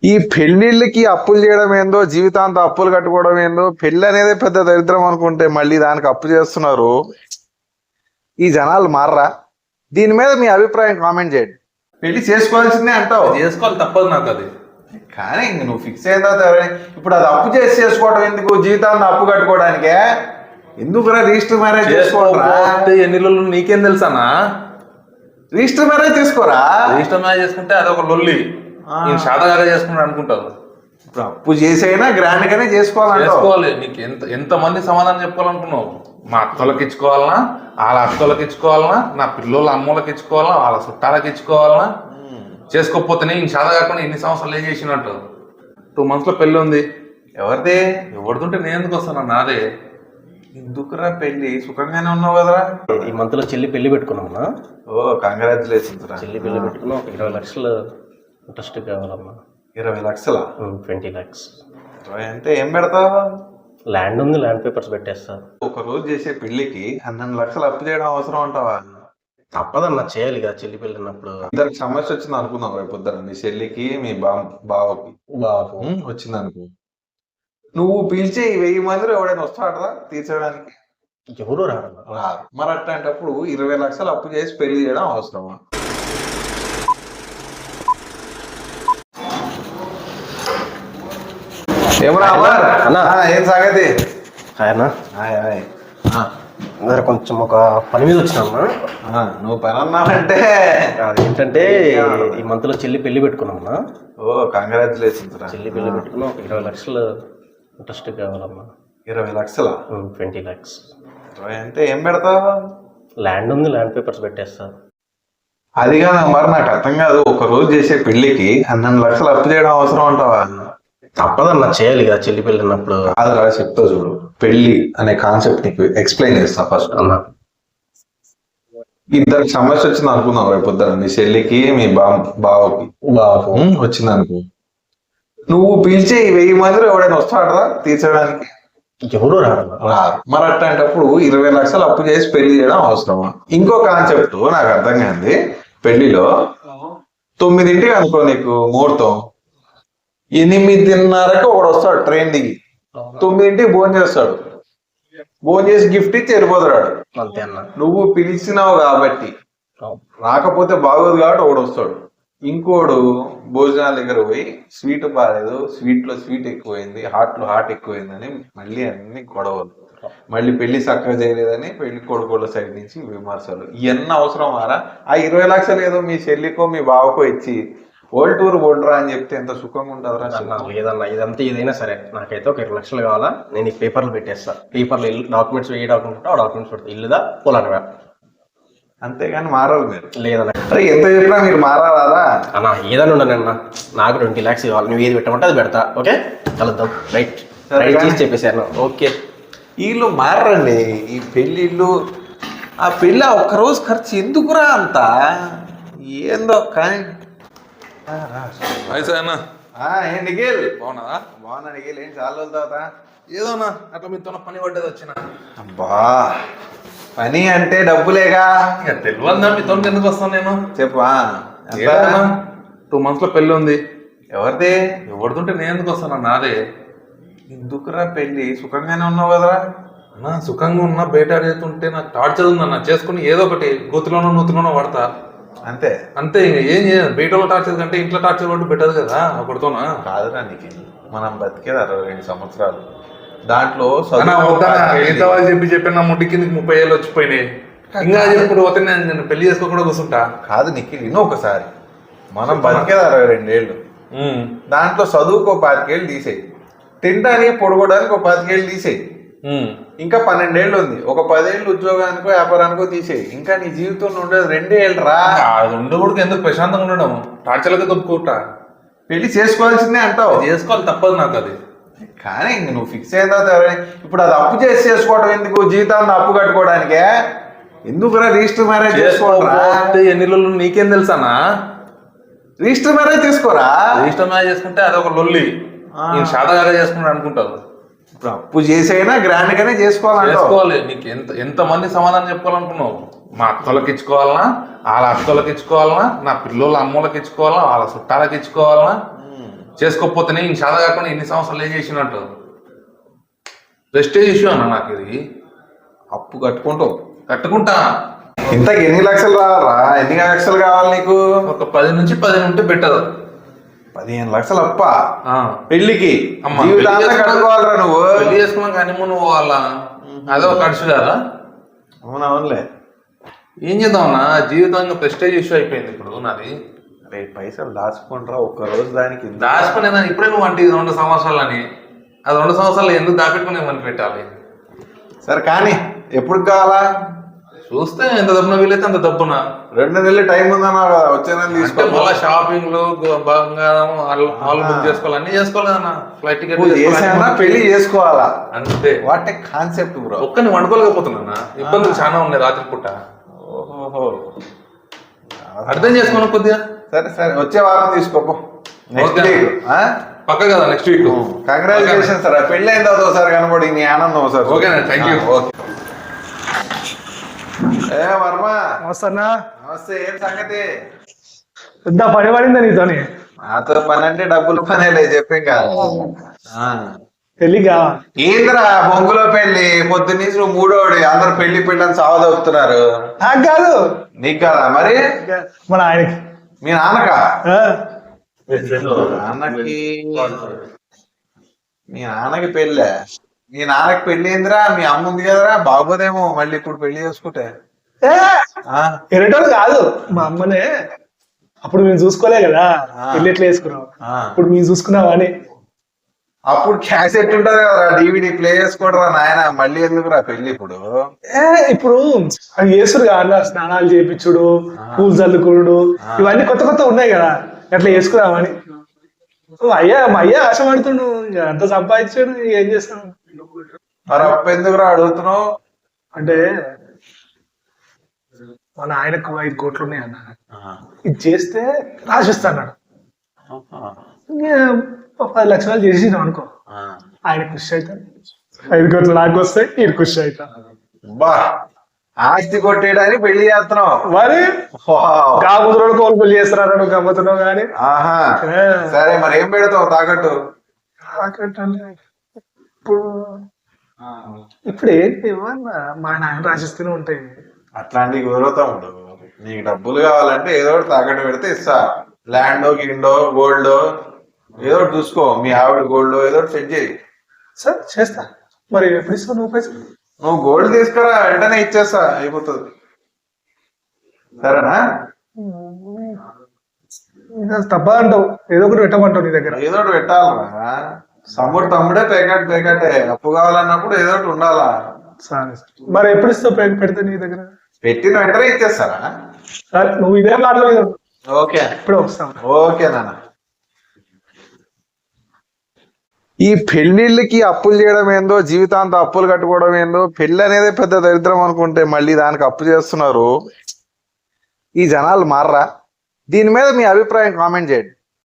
ఈ పెళ్లిళ్ళకి అప్పులు చేయడం ఏందో, జీవితాంతం అప్పులు కట్టుకోవడం ఏందో, పెళ్లి అనేది పెద్ద దరిద్రం అనుకుంటే మళ్ళీ దానికి అప్పు చేస్తున్నారు. ఈ జనాలు మారరా? దీని మీద మీ అభిప్రాయం కామెంట్ చేయండి. పెళ్లి చేసుకోవాల్సిందే అంటావు, చేసుకోవాలి, తప్పదు నాకు అది. కానీ ఇంక నువ్వు ఫిక్స్ అయిన తర్వాత ఇప్పుడు అది అప్పు చేసి చేసుకోవడం ఎందుకు? జీవితాంతం అప్పు కట్టుకోవడానికే. ఎందుకురా రిజిస్టర్ మ్యారేజ్ చేసుకోరా? ఎన్ని రోజులు నీకేం తెలుసానా? రిజిస్టర్ మ్యారేజ్ చేసుకోరా? రిజిస్టర్ మ్యారేజ్ చేసుకుంటే అదొక లొల్లి. నేను శాతగానే చేసుకుంటా అనుకుంటాను. ఇప్పుడు అప్పు చేసైనా గ్రాండ్ గానే చేసుకోవాలి. నీకు ఎంత మంది సమాధానం చెప్పుకోవాలనుకున్నావు? మా అక్కలకి ఇచ్చుకోవాలనా, వాళ్ళ అక్కలకి ఇచ్చుకోవాలనా, నా పిల్లల అమ్మలకి ఇచ్చుకోవాలనా, వాళ్ళ చుట్టాలకి ఇచ్చుకోవాలనా? చేసుకోకపోతేనే ఇంక శాత కాకుండా ఇన్ని సంవత్సరాలు ఏం చేసినట్టు. 2 months లో పెళ్లి ఉంది. ఎవరిది? ఎవరిదుంటే నేను ఎందుకు వస్తాను? నాదే. ఎందుకురా పెళ్లి? సుఖంగానే ఉన్నావు కదరా. ఈ మంత్ లో చెల్లి పెళ్లి పెట్టుకున్నామన్నా. ఓ కంగ్రాచులేషన్స్ రా. చెల్లి పెళ్లి పెట్టుకున్నా. ఒక 20 లక్షలు ఇంట్రెస్ట్ కావాలమ్మా. 20 లక్షలా? 20 lakhs. అంటే ఏం పెడతావు? ల్యాండ్ ఉంది, ల్యాండ్ పేపర్స్ పెట్టేస్తా. ఒక రోజు చేసే పెళ్లికి 12 లక్షలు అప్పు చేయడం అవసరం అంటావా? తప్పదన్నా, చేయాలి కదా చెల్లి పెళ్లి అన్నప్పుడు. ఇద్దరికి సమస్య వచ్చింది అనుకుందాం రేపు పొద్దున, మీ చెల్లికి మీ బావకి వచ్చింది అనుకో, నువ్వు పిలిచి 1000 మందిలో ఎవడైనా వస్తాడరా తీర్చడానికి? ఎవరు రారు. మరి అట్లాంటప్పుడు 20 లక్షలు అప్పు చేసి పెళ్లి చేయడం అవసరమా? ఏం సంగతి? ఆయన కొంచెం ఒక పని మీద వచ్చినా. నువ్వు పని అన్నావంటే అదేంటంటే ఈ మంత్ లో చెల్లి పెళ్లి పెట్టుకున్నామన్నా. ఓ కంగ్రాచులేషన్స్ రా. చెల్లి పెళ్లి పెట్టుకున్నా. ఒక 20 లక్షలు ఇంట్రెస్ట్ కావాలమ్మా. 20 లక్షలా? 20 lakhs. అంటే ఏం పెడతావు? ల్యాండ్ ఉంది, ల్యాండ్ పేపర్స్ పెట్టేస్తా. అది కాదు మరి, నాకు అర్థం కాదు. ఒక రోజు చేసే పెళ్లికి 12 లక్షలు అప్పు చేయడం అవసరం అంటావా? తప్పదన్నా, చేయాలి కదా చెల్లి పెళ్లి అన్నప్పుడు. అది రా చెప్తా చూడు. పెళ్లి అనే కాన్సెప్ట్ నీకు ఎక్స్ప్లెయిన్ చేస్తా ఫస్ట్. అన్నా, ఇద్దరికి సమస్య వచ్చింది అనుకుందాం రేపు పొద్దున, మీ చెల్లికి మీ బావకి వచ్చింది అనుకో, నువ్వు పిలిచి 1000 మందిలో ఎవడైనా వస్తాడరా తీర్చడానికి? ఎవరు రారు. మరి అట్లాంటప్పుడు 20 లక్షలు అప్పు చేసి పెళ్లి చేయడం అవసరమా? ఇంకో కాన్సెప్ట్ నాకు అర్థం కాదు. పెళ్లిలో 9ంటికి అనుకో నీకు ముహూర్తం, 8:30కి ఒకడు వస్తాడు ట్రైన్ దిగి, 9ంటికి భోజనం చేస్తాడు. భోజనం చేసి గిఫ్ట్ ఇచ్చి వెళ్ళిపోతాడు. అంతే అన్న. నువ్వు పిలిచినావు కాబట్టి, రాకపోతే బాగోదు కాబట్టి ఒకడు వస్తాడు. ఇంకోడు భోజనాల దగ్గర పోయి స్వీట్ బాగాలేదు, స్వీట్ లో స్వీట్ ఎక్కువైంది, హాట్ లో హాట్ ఎక్కువైందని మళ్ళీ అన్ని గొడవలు, మళ్ళీ పెళ్లి చక్కగా చేయలేదని పెళ్లి కొడుకోళ్ళ సైడ్ నుంచి విమర్శలు. ఇవన్నీ అవసరం మారా? ఆ 20 లక్షలు ఏదో మీ చెల్లికో మీ బావకో ఇచ్చి వరల్డ్ టూర్ బొడ్రా అని చెప్తే ఎంత సుఖంగా ఉంటుందిరా. లేదన్నా, ఇదంతా ఏదైనా సరే నాకైతే ఒక 20 లక్షలు కావాలా. నేను ఈ పేపర్లు పెట్టేస్తా. పేపర్లు డాక్యుమెంట్స్ ఏ డాక్యుమెంట్ ఆ డాక్యుమెంట్స్ పెడతా. ఇల్లుదా పొలానివా, అంతేగాని మారాలి మీరు. లేదన్నా, అరే ఎంత చెప్పినా మీరు మారాలా అన్నా? ఏదైనా ఉండనన్నా, నాకు 20 lakhs కావాలి. నువ్వు ఏది పెట్టమంటే అది పెడతా. ఓకే, కలుద్దాం. రైట్ రైట్ చేసి చెప్పేశాను. ఓకే, వీళ్ళు మారండి. ఈ పెళ్ళిళ్ళు, ఆ పెళ్ళి ఒక్కరోజు ఖర్చు ఎందుకురా అంత? ఏందో కానీ. ఏం నిఖిల్ బాగున్నా? బాగున్నా నిఖిల్. ఏం చాలా రోజుల తర్వాత? ఏదోనా అట్లా మీతో పని పడ్డది వచ్చిన. అబ్బా, పని అంటే డబ్బులేగా. ఇక తెలియదా మీతో ఎందుకు వస్తాను నేను? చెప్పా. 2 months లో పెళ్లి ఉంది. ఎవరిది? ఎవరిదుంటే నేను ఎందుకు వస్తాను? నాదే. ఎందుకురా పెళ్లి? సుఖంగానే ఉన్నావు కదరా. అన్నా సుఖంగా ఉన్నా, బయట అడుగుతుంటే నాకు టార్చర్ ఉందన్న. చేసుకుని ఏదో ఒకటి గోతులోనో నూతులోనో పడతా. అంతే అంతే. ఇంక ఏం చేయను. బయట టార్చర్ కంటే ఇంట్లో టార్చర్ పట్టు బెటర్ కదా ఒకటితోనా? కాదురా నిఖిల్, మనం బతికేది 62 సంవత్సరాలు. దాంట్లో చెప్పి నా ముడ్డి కిందకి 30 ఏళ్ళు వచ్చిపోయినాయి. ఇంకా ఇప్పుడు పోతే నేను పెళ్లి చేసుకోకుండా కూర్చుంటా. కాదు నిఖిల్, ఇన్నో ఒకసారి, మనం బతికేది 62 ఏళ్ళు. దాంట్లో చదువుకో 25 ఏళ్ళు తీసేయి, తినడానికి పొడగడానికి ఒక 25 ఏళ్ళు తీసేయి, ఇంకా 12 ఏళ్ళు ఉంది. ఒక 10 ఏళ్ళు ఉద్యోగానికో వ్యాపారానికో తీసేయి. ఇంకా నీ జీవితంలో ఉండేది 2 ఏళ్ళు రా. ఉండకూడదు. ఎందుకు ప్రశాంతంగా ఉండడం? టార్చర్లకి తప్పుకుంటా. పెళ్లి చేసుకోవాల్సిందే అంటావు. చేసుకోవాలి, తప్పదు నాకు అది. కానీ ఇంక నువ్వు ఫిక్స్ అయిన తర్వాత ఇప్పుడు అది అప్పు చేసి చేసుకోవడం ఎందుకు? జీవితాన్ని అప్పు కట్టుకోవడానికే. ఎందుకురా రిజిస్టర్ మ్యారేజ్ చేసుకోవాలి? ఎన్ని రోజులు నీకేం తెలుసానా? రిజిస్టర్ మ్యారేజ్ చేసుకోరా? రిజిస్టర్ మ్యారేజ్ చేసుకుంటే అదొక లొల్లి. నేను శాతగానే చేసుకుంటా అనుకుంటాను. ఇప్పుడు అప్పు చేసైనా గ్రాండ్ గానే చేసుకోవాలి. నీకు ఎంత మంది సమాధానం చెప్పుకోవాలనుకున్నావు? మా అక్కలకి ఇచ్చుకోవాలనా, వాళ్ళ అక్కలకి ఇచ్చుకోవాలనా, నా పిల్లల అమ్మలకి ఇచ్చుకోవాలనా, వాళ్ళ చుట్టాలకి ఇచ్చుకోవాలనా? చేసుకోకపోతేనే ఇంక సాదా కాకుండా ఎన్ని సంవత్సరాలు ఏం చేసినట్టు ప్రెస్టేజ్ ఇష్యూ అన్న నాకు ఇది. అప్పు కట్టుకుంటావు. కట్టుకుంటా. ఇంతకు ఎన్ని లక్షలు రావాలా? ఎన్ని లక్షలు కావాలి నీకు? ఒక 10 నుంచి 15 ఉంటే బెటర్. 15 లక్షలు అప్ప ఆ. పెళ్లికి అమ్మా, జీవితాంతం పెళ్లి కట్టుకోవాలరా నువ్వు. పెళ్లి చేసుకున్నాక హనీమూన్ పోవాలా? అదే ఒక ఖర్చు కదా. అవునవునులే. ఏం చేద్దామన్నా, జీవితంగా ప్రెస్టేజ్ ఇష్యూ అయిపోయింది ఇప్పుడు నాది. రే పైసలు దాచుకుంటారా ఒక్క రోజు దానికి? దాచుకునేదాన్ని ఇప్పుడే నువ్వు అంటే 2 సంవత్సరాలని, అది 2 సంవత్సరాలు ఎందుకు దాపెట్టుకునే మని పెట్టాలి? సరే కానీ ఎప్పుడు కావాలా? చూస్తే ఎంత డబ్బున వీలైతే అంత డబ్బున. 2 నెలలు టైం ఉందన్నా కదా, వచ్చే నెల అంటే తీసుకో. మళ్ళా షాపింగ్లు, బంగారం, హాల్ బుక్ చేసుకోవాలి, అన్ని చేసుకోలేదన్న. ఫ్లైట్ టికెట్ చేసానా పెళ్లి చేసుకోవాలా అంతే. What concept bro. ఒక్కని వండుకోలేకపోతున్నా, ఇబ్బందులు చాలా ఉన్నాయి రాత్రి పూట. ఓహో, అర్థం చేసుకోను కొద్దిగా. సరే సరే వచ్చే వారం తీసుకోపో. Next okay. వీక్ పక్క కదా నెక్స్ట్ వీక్. Congratulation sir. పెళ్లి అయిన తర్వాత ఒకసారి కనబడి నీ ఆనందం ఒకసారి. ఓకేనా, థ్యాంక్ యూ. ఓకే. ఏ వర్మ, వస్తానా? నమస్తే. ఏం సంగతి? పెద్ద పని పడిందా నీతోని? నాతో పని అంటే డబ్బులు పనేలే చెప్పేం కాదు. పెళ్లిగా ఏంద్రా బొంగులో పెళ్లి? పొద్దున్నీ నువ్వు మూడోడి, అందరు పెళ్లి పెళ్ళని సావదవుతున్నారు. నాకు కాదు, నీకు కదా మరి? మన ఆయనకి. మీ నాన్నకా? ఆ, నాన్నకి మీ నాన్నకి పెళ్ళే? మీ నాన్నకి పెళ్లి ఏందిరా? మీ అమ్మ ఉంది కదరా, బాగోదేమో మళ్ళీ ఇప్పుడు పెళ్లి చేసుకుంటే. ఏ, ఆ ఎరటోడు కాదు, మా అమ్మనే. అప్పుడు మేము చూసుకోలే కదా పెళ్లి ఎట్లా వేసుకున్నాం, ఆ. ఇప్పుడు మేము చూసుకున్నావా అని. అప్పుడు క్యాసెట్ ఉంటది కదరా, డివిడి ప్లే చేసుకోడరా నాయన, మళ్ళీ ఎందుకురా పెళ్లి ఇప్పుడు? ఏ, ఇప్పుడు అవి చేసుడు కాదు, స్నానాలు చేయించుడు, పూలు చల్లుకుడు, ఇవన్నీ కొత్త కొత్త ఉన్నాయి కదా, అట్లా చేసుకున్నామని. అయ్యా మా అయ్యా ఆశపడుతుండు, ఇక అంత సంపాదించాడు, ఏం చేస్తాను. మరి అప్పు ఎందుకురా అడుగుతున్నావు? అంటే మన ఆయనకు 5 కోట్లు ఉన్నాయి అన్న, ఇది చేస్తే రాసిస్తాడు. ఇంకా 10 లక్షలు చేసినాం అనుకో, ఆయన ఖుషి అవుతాడు. 5 కోట్లు నాకు వస్తాయి, ఈయన ఖుషి అవుతా. బా, ఆస్తి కొట్టేయడానికి పెళ్లి చేస్తున్నావు మరి వావ్. కాముద్రోడు కోలు పెళ్లి చేస్తున్నారు, నువ్వు గమ్మతున్నావు కానీ. ఆహా, సరే మరి ఏం పెడతావు తాకట్టు? ఇప్పుడు ఇప్పుడు ఏంటి ఇవ్వన్నా, మా నాయన రాసిస్తూనే ఉంటాయి. అట్లాంటివి కుదరతాడు. నీకు డబ్బులు కావాలంటే ఏదో ఒకటి తాకట్టు పెడితే ఇస్తా. ల్యాండో గిండో గోల్డో ఏదో ఒకటి చూసుకో, మీ ఆవిడ గోల్డ్ ఏదో ఒకటి సెట్ చేయి. సార్ చేస్తా. మరి ఎప్పుడు ఇస్తావు నువ్వు పైసలు? నువ్వు గోల్డ్ తీసుకురా, వెంటనే ఇచ్చేస్తా, అయిపోతుంది. సరేనా? తప్ప అంటావు, ఏదో ఒకటి పెట్టమంటావు నీ దగ్గర. ఏదో ఒకటి పెట్టాలరా. తమ్ముడే పేకట్టే. అప్పు కావాలన్నప్పుడు ఏదో ఒకటి ఉండాలా. సరే మరి ఎప్పుడు ఇస్తావు పెడితే నీ దగ్గర? పెట్టిన వెంటనే ఇచ్చేస్తారా? సరే నువ్వు ఇదే మాటలు మీద ఓకే, ఇప్పుడే వస్తావు. ఓకే నాన్న. ఈ పెళ్లిళ్ళకి అప్పులు చేయడం ఏందో, జీవితాంతం అప్పులు కట్టుకోవడం ఏందో, పెళ్లి అనేది పెద్ద దరిద్రం అనుకుంటే మళ్ళీ దానికి అప్పు చేస్తున్నారు. ఈ జనాలు మారరా? దీని మీద మీ అభిప్రాయం కామెంట్ చేయండి.